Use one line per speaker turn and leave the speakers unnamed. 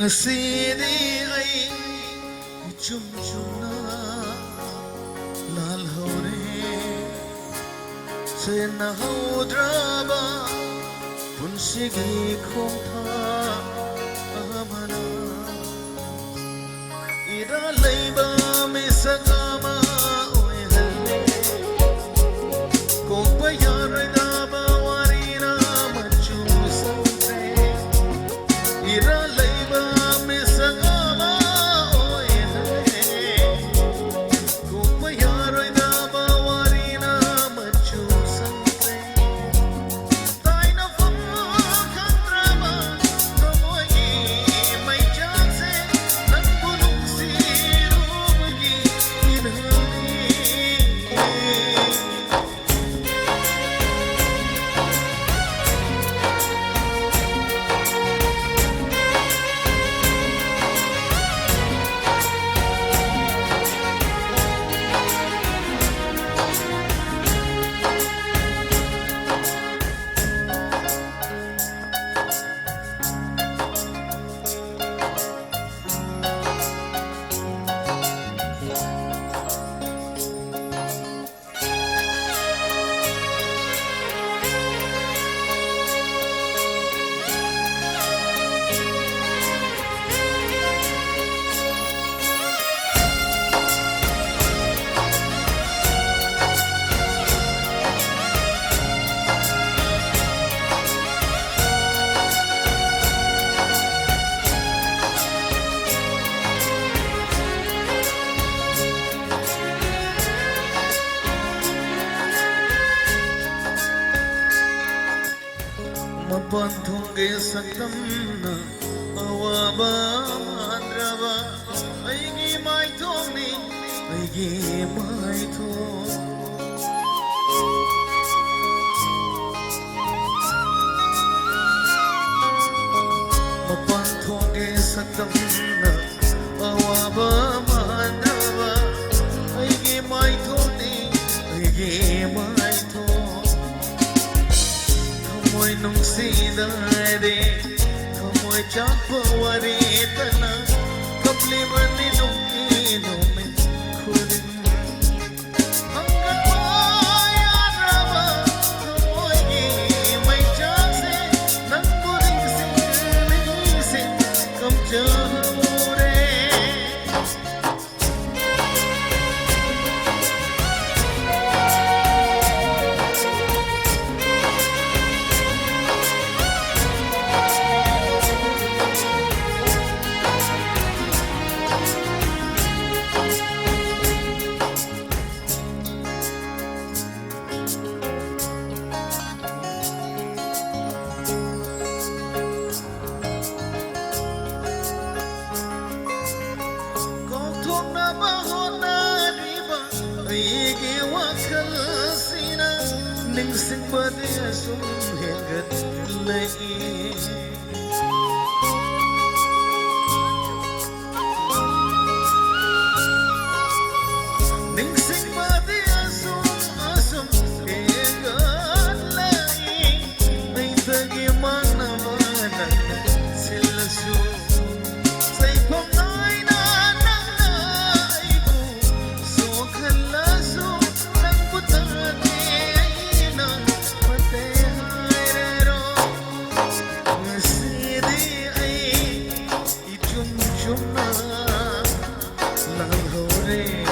Ngasidi ay chum-chum na lalhore Sa nahudraba punsigi kong tha amana Iralay ba may sagama oy halne Kung bayaray na bawari na machusang tre Iralay Mapantungge saktamna awaba mandraba Aigi maithoni aigi maithon Mapantungge saktamna awaba mandraba Aigi maithoni aigi maithon Kamoy nung sinade, kamoy chapawari tana, kapliman nung inumin kurin. Hanggat mo'y araba, kamoy may chance, nang buring sinilisin, kamjamure. Ningsing pati asum hinggat lagi Ningsing pati asum hinggat lagi May tagi mana sila su Say pamay na naiku So kalaso ng butani Chum na lang hore